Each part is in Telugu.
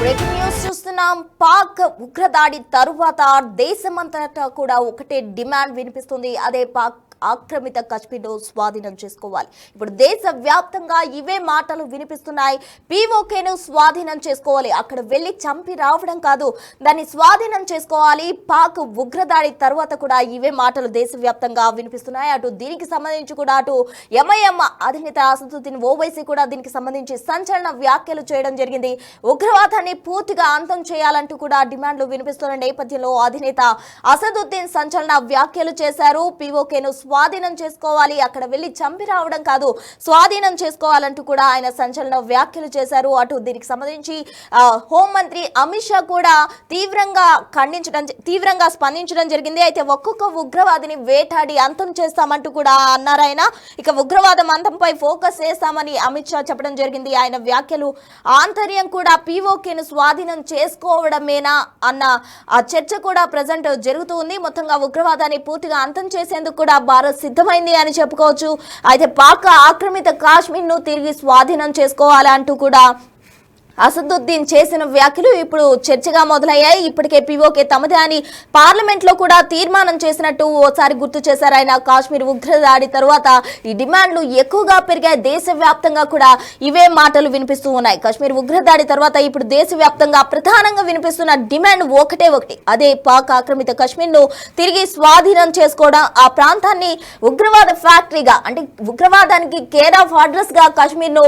బ్రేకింగ్ న్యూస్ చూస్తున్నాం. పాక్ ఉగ్రదాడి తరువాత దేశమంతటా కూడా ఒకటే డిమాండ్ వినిపిస్తుంది. అదే పాక్ ఆక్రమిత కశ్మీర్ను స్వాధీనం చేసుకోవాలి. ఇప్పుడు దేశ వ్యాప్తంగా ఇవే మాటలు వినిపిస్తున్నాయి. పీఓకేను స్వాధీనం చేసుకోవాలి, అక్కడ వెళ్లి చంపి రావడం కాదు, దాన్ని స్వాధీనం చేసుకోవాలి. పాక్ ఉగ్రదాడి తర్వాత కూడా ఇవే మాటలు దేశవ్యాప్తంగా వినిపిస్తున్నాయి. అటు దీనికి సంబంధించి కూడా అటు ఎంఐఎం అధినేత అసదుద్దీన్ ఓవైసీ కూడా దీనికి సంబంధించి సంచలన వ్యాఖ్యలు చేయడం జరిగింది. ఉగ్రవాదాన్ని పూర్తిగా అంతం చేయాలంటూ కూడా డిమాండ్లు వినిపిస్తున్న నేపథ్యంలో అధినేత అసదుద్దీన్ సంచలన వ్యాఖ్యలు చేశారు. పీఓకేను స్వాధీనం చేసుకోవాలి, అక్కడ వెళ్లి చంపి రావడం కాదు, స్వాధీనం చేసుకోవాలంటూ కూడా ఆయన సంచలన వ్యాఖ్యలు చేశారు. అటు దీనికి సంబంధించి హోంమంత్రి అమిత్ షా కూడా తీవ్రంగా స్పందించడం జరిగింది. అయితే ఒక్కొక్క ఉగ్రవాదిని వేటాడి అంతం చేస్తామంటూ కూడా అన్నారు ఆయన. ఇక ఉగ్రవాదం అంతంపై ఫోకస్ చేస్తామని అమిత్ షా చెప్పడం జరిగింది. ఆయన వ్యాఖ్యలు ఆంతర్యం కూడా పీఓకేను స్వాధీనం చేసుకోవడమేనా అన్న ఆ చర్చ కూడా ప్రజెంట్ జరుగుతూ ఉంది. మొత్తంగా ఉగ్రవాదాన్ని పూర్తిగా అంతం చేసేందుకు కూడా భారత్ సిద్ధమైంది అని చెప్పుకోవచ్చు. అయితే పాక్ ఆక్రమిత కాశ్మీర్ ను తిరిగి స్వాధీనం చేసుకోవాలి అంటూ కూడా అసదుద్దీన్ చేసిన వ్యాఖ్యలు ఇప్పుడు చర్చగా మొదలయ్యాయి. ఇప్పటికే పీఓకే తమదే అని పార్లమెంట్ లో కూడా తీర్మానం చేసినట్టు ఓసారి గుర్తు చేశారు ఆయన. కాశ్మీర్ ఉగ్రదాడి తర్వాత ఈ డిమాండ్లు ఎక్కువగా పెరిగాయి. దేశవ్యాప్తంగా కూడా ఇవే మాటలు వినిపిస్తూ ఉన్నాయి. కాశ్మీర్ ఉగ్రదాడి తర్వాత ఇప్పుడు దేశవ్యాప్తంగా ప్రధానంగా వినిపిస్తున్న డిమాండ్ ఒకటే, అదే పాక్ ఆక్రమిత కాశ్మీర్ ను తిరిగి స్వాధీనం చేసుకోవడం, ఆ ప్రాంతాన్ని ఉగ్రవాద ఫ్యాక్టరీగా అంటే ఉగ్రవాదానికి కేర్ ఆఫ్ అడ్రస్ గా కాశ్మీర్ ను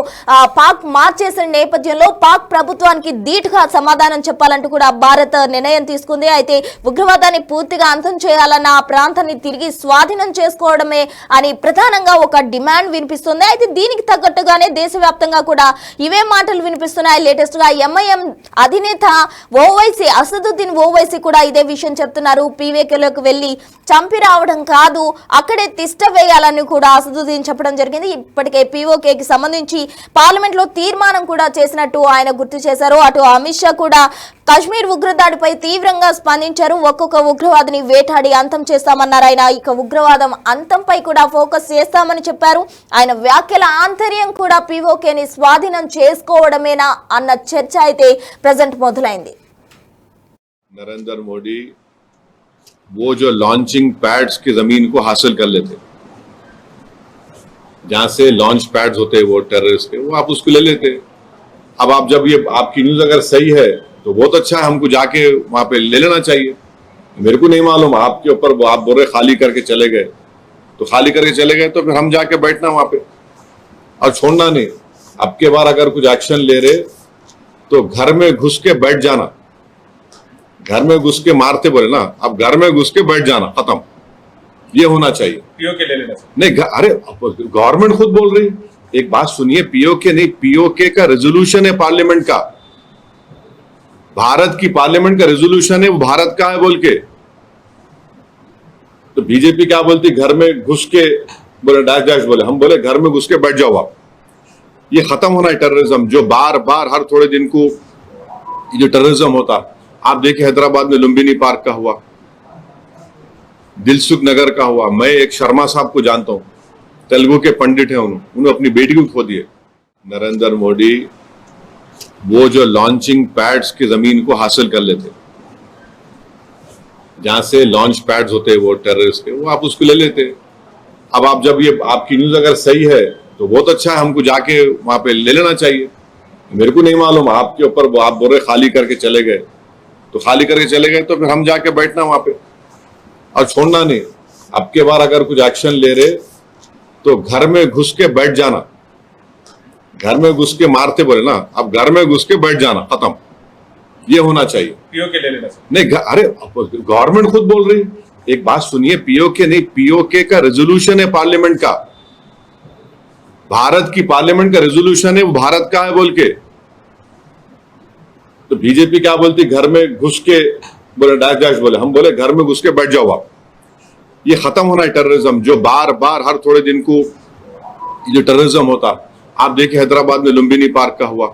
పాక్ మార్చేసిన నేపథ్యంలో పాక్ ప్రభుత్వానికి ధీటుగా సమాధానం చెప్పాలంటూ కూడా భారత్ నిర్ణయం తీసుకుంది. అయితే ఉగ్రవాదాన్ని పూర్తిగా అంతం చేయాలన్న ఆ ప్రాంతాన్ని తిరిగి స్వాధీనం చేసుకోవడమే అని ప్రధానంగా ఒక డిమాండ్ వినిపిస్తుంది. అయితే దీనికి తగ్గట్టుగానే దేశవ్యాప్తంగా కూడా ఇవే మాటలు వినిపిస్తున్నాయి. లేటెస్ట్ గా ఎంఐఎం అధినేత ఓవైసీ అసదుద్దీన్ ఓవైసీ కూడా ఇదే విషయం చెప్తున్నారు. పీఓకేలోకి వెళ్లి చంపి రావడం కాదు, అక్కడే తిష్ట వేయాలని కూడా అసదుద్దీన్ చెప్పడం జరిగింది. ఇప్పటికే పీఓకేకి సంబంధించి పార్లమెంట్ లో తీర్మానం కూడా చేసినట్టు ఆయన గుర్తు చేశారు. అటు అమిత్ షా కూడా కాశ్మీర్ ఉగ్రదాడిపై తీవ్రంగా స్పందించారు. ఒక్కొక్క ఉగ్రవాదిని వేటాడి అంతం చేస్తామన్నారు ఆయన. ఇక ఉగ్రవాదం అంతంపై కూడా ఫోకస్ చేస్తామని చెప్పారు. ఆయన వ్యాఖ్యల ఆంతర్యం కూడా పీఓకేని స్వాధీనం చేసుకోవడమేనా అన్న చర్చ అయితే ప్రజెంట్ మొదలైంది. नरेंद्र मोदी वो जो लॉन्चिंग पैड्स की जमीन को हासिल कर लेते, जहां से लॉन्च पैड्स होते वो टेररिस्ट के, वो आप उसको ले लेते। अब आप जब ये आपकी न्यूज अगर सही है तो बहुत अच्छा है, हमको जाके वहां पे ले लेना चाहिए। मेरे को नहीं मालूम, आपके ऊपर आप बोल रहे खाली करके चले गए, तो खाली करके चले गए तो फिर हम जाके बैठना वहां पे और छोड़ना नहीं। अब के बार अगर कुछ एक्शन ले रहे तो घर में घुस के बैठ जाना, घर में घुस के मारते बोले ना, अब घर में घुस के बैठ जाना, खत्म, ये होना चाहिए। पीओके ले लेना नहीं, अरे गवर्नमेंट खुद बोल रही, एक बात सुनिए, पीओके नहीं, पीओके का रेजोल्यूशन है पार्लियामेंट का, भारत की पार्लियामेंट का रेजोल्यूशन है, वो भारत का है बोल के। तो बीजेपी क्या बोलती, घर में घुस के बोले डैश डैश बोले, हम बोले घर में घुस के बैठ जाओ आप। ये खत्म होना है टेररिज्म, जो बार बार हर थोड़े दिन को जो टेररिज्म होता। आप देखिए हैदराबाद में लुम्बिनी पार्क का हुआ, दिलसुख नगर का हुआ। मैं एक शर्मा साहब को जानता हूं, तेलुगु के पंडित हैं, उन्होंने अपनी बेटी को खो दिए। नरेंद्र मोदी वो जो लॉन्चिंग पैड्स की जमीन को हासिल कर लेते, जहां से लॉन्च पैड्स होते वो टेररिस्ट के, वो आप उसको ले लेते। अब आप जब ये आपकी न्यूज अगर सही है तो बहुत अच्छा है, हमको जाके वहां पे ले लेना चाहिए। मेरे को नहीं मालूम, आपके ऊपर आप बोल रहे खाली करके चले गए, तो खाली करके चले गए तो फिर हम जाके बैठना वहां पे और छोड़ना नहीं। अब के बार अगर कुछ एक्शन ले रहे तो घर में घुस के बैठ जाना, घर में घुस के मारते बोले ना, अब घर में घुस के बैठ जाना, खत्म, ये होना चाहिए। पीओके ले लेना नहीं, अरे गवर्नमेंट खुद बोल रही, एक बात सुनिए, पीओके नहीं, पीओके का रेजोल्यूशन है पार्लियामेंट का, भारत की पार्लियामेंट का रेजोल्यूशन है, वो भारत का है बोल के। तो बीजेपी क्या बोलती, घर में घुस के बोले डैश डैश बोले, हम बोले घर में घुस के बैठ जाओ आप। ये खत्म होना है टेररिज्म, जो बार बार हर थोड़े दिन को जो टेररिज्म होता। आप देखिए हैदराबाद में लुम्बिनी पार्क का हुआ,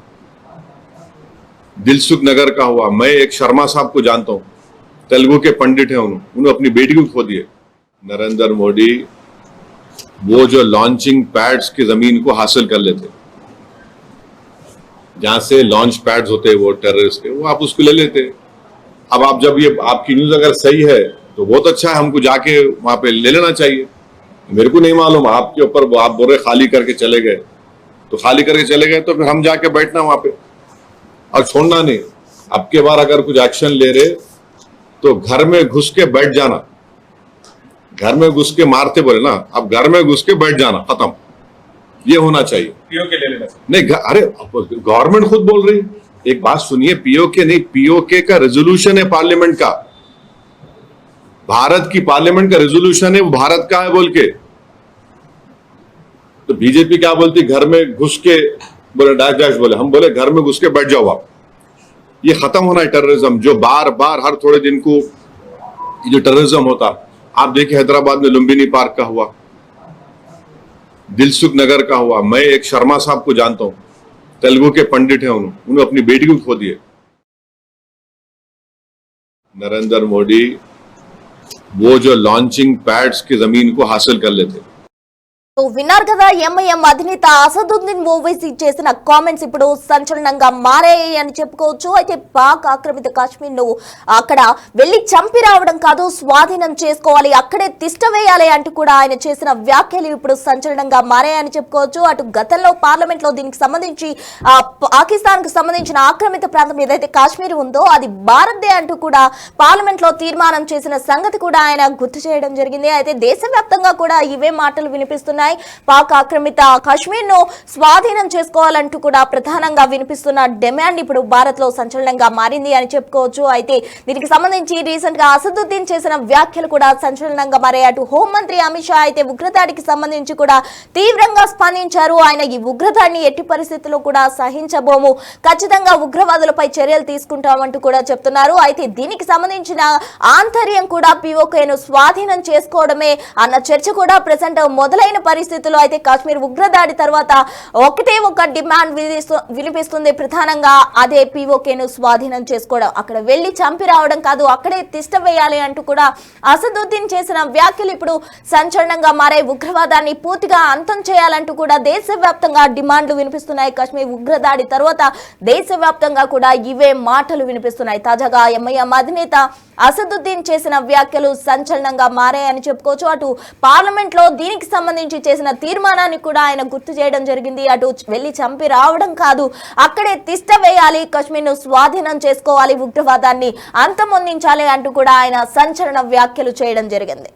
दिलसुख नगर का हुआ। मैं एक शर्मा साहब को जानता हूं, तेलुगु के पंडित हैं, उन्होंने अपनी बेटी को खो दिए। नरेंद्र मोदी वो जो लॉन्चिंग पैड्स की जमीन को हासिल कर लेते, जहां से लॉन्च पैड्स होते हैं वो टेररिस्ट के, वो आप उसको ले लेते। अब आप जब ये आपकी न्यूज अगर सही है तो बहुत अच्छा है, हमको जाके वहां पे ले लेना चाहिए। मेरे को नहीं मालूम आपके ऊपर, आप बोल रहे खाली करके चले गए, तो खाली करके चले गए तो फिर हम जाके बैठना वहां पे और छोड़ना नहीं। अब के बार अगर कुछ एक्शन ले रहे तो घर में घुस के बैठ जाना, घर में घुस के मारते बोले ना, अब घर में घुस के बैठ जाना, खत्म, ये होना चाहिए। पीओके ले लेना। नहीं अरे गवर्नमेंट खुद बोल रही, एक बात सुनिए, पीओके नहीं, पीओके का रेजोल्यूशन है पार्लियामेंट का, भारत की पार्लियामेंट का रेजोल्यूशन है, वो भारत का है बोल के। तो बीजेपी क्या बोलती, घर में घुस के बोले डैश डैश बोले, हम बोले घर में घुस के बैठ जाओ आप। ये खत्म होना है टेररिज्म, जो बार बार हर थोड़े दिन को जो टेररिज्म होता। आप देखिए हैदराबाद में लुम्बिनी पार्क का हुआ, दिलसुख नगर का हुआ। मैं एक शर्मा साहब को जानता हूं, तेलुगु के पंडित हैं, उन्होंने अपनी बेटी को खो दिए। नरेंद्र मोदी वो जो लॉन्चिंग पैड्स की जमीन को हासिल कर लेते। तो విన్నారు కదా ఎంఐఎం అధినేత అసదుద్దీన్ ఓవైసీ చేసిన కామెంట్స్ ఇప్పుడు సంచలనంగా మారాయి అని చెప్పుకోవచ్చు. అయితే పాక్ ఆక్రమిత కాశ్మీర్ ను అక్కడ వెళ్లి చంపి రావడం కాదు, స్వాధీనం చేసుకోవాలి, అక్కడే తిష్ట వేయాలి అంటూ కూడా ఆయన చేసిన వ్యాఖ్యలు ఇప్పుడు సంచలనంగా మారాయని చెప్పుకోవచ్చు. అటు గతంలో పార్లమెంట్ లో దీనికి సంబంధించి పాకిస్తాన్ కు సంబంధించిన ఆక్రమిత ప్రాంతం ఏదైతే కాశ్మీర్ ఉందో అది భారత్దే అంటూ కూడా పార్లమెంట్ లో తీర్మానం చేసిన సంగతి కూడా ఆయన గుర్తు చేయడం జరిగింది. అయితే దేశవ్యాప్తంగా కూడా ఇవే మాటలు వినిపిస్తున్నాయి. పాక్ ఆక్రమిత కాశ్మీర్ ను స్వాధీనం చేసుకోవాలంటూ కూడా ప్రధానంగా వినిపిస్తున్న డిమాండ్ ఇప్పుడు భారత్ లో సంచలనంగా మారింది అని చెప్పుకోవచ్చు. అయితే దీనికి సంబంధించి రీసెంట్ గా అసదుద్దీన్ చేసిన వ్యాఖ్యలు కూడా సంచలనంగా మారాయి. అటు హోంమంత్రి అమిత్ షా అయితే ఉగ్రదాడికి సంబంధించి కూడా తీవ్రంగా స్పందించారు. ఆయన ఈ ఉగ్రదాడిని ఎట్టి పరిస్థితుల్లో కూడా సహించబోము, ఖచ్చితంగా ఉగ్రవాదులపై చర్యలు తీసుకుంటామంటూ కూడా చెప్తున్నారు. అయితే దీనికి సంబంధించిన ఆంతర్యం కూడా పీఓకేను స్వాధీనం చేసుకోవడమే అన్న చర్చ కూడా ప్రెసెంట్ మొదలైన పరిస్థితుల్లో అయితే కాశ్మీర్ ఉగ్రదాడి తర్వాత ఒకటే ఒక డిమాండ్ వినిపిస్తుంది ప్రధానంగా, అదే పీఓకేను స్వాధీనం చేసుకోవడం, అక్కడ వెళ్లి చంపి రావడం కాదు, అక్కడే తిష్ట వేయాలి అంటూ కూడా అసదుద్దీన్ చేసిన వ్యాఖ్యలు ఇప్పుడు సంచలనంగా మారాయి. ఉగ్రవాదాన్ని పూర్తిగా అంతం చేయాలంటూ కూడా దేశవ్యాప్తంగా డిమాండ్లు వినిపిస్తున్నాయి. కాశ్మీర్ ఉగ్రదాడి తర్వాత దేశవ్యాప్తంగా కూడా ఇవే మాటలు వినిపిస్తున్నాయి. తాజాగా ఎంఐఎం అధినేత అసదుద్దీన్ చేసిన వ్యాఖ్యలు సంచలనంగా మారాయని చెప్పుకోవచ్చు. అటు పార్లమెంట్ లో దీనికి సంబంధించి చేసిన తీర్మానాన్ని కూడా ఆయన గుర్తు చేయడం జరిగింది. అటు వెళ్లి చంపి రావడం కాదు, అక్కడే తిష్ట వేయాలి, కాశ్మీర్ ను స్వాధీనం చేసుకోవాలి, ఉగ్రవాదాన్ని అంతమొందించాలి అంటూ కూడా ఆయన సంచలన వ్యాఖ్యలు చేయడం జరిగింది.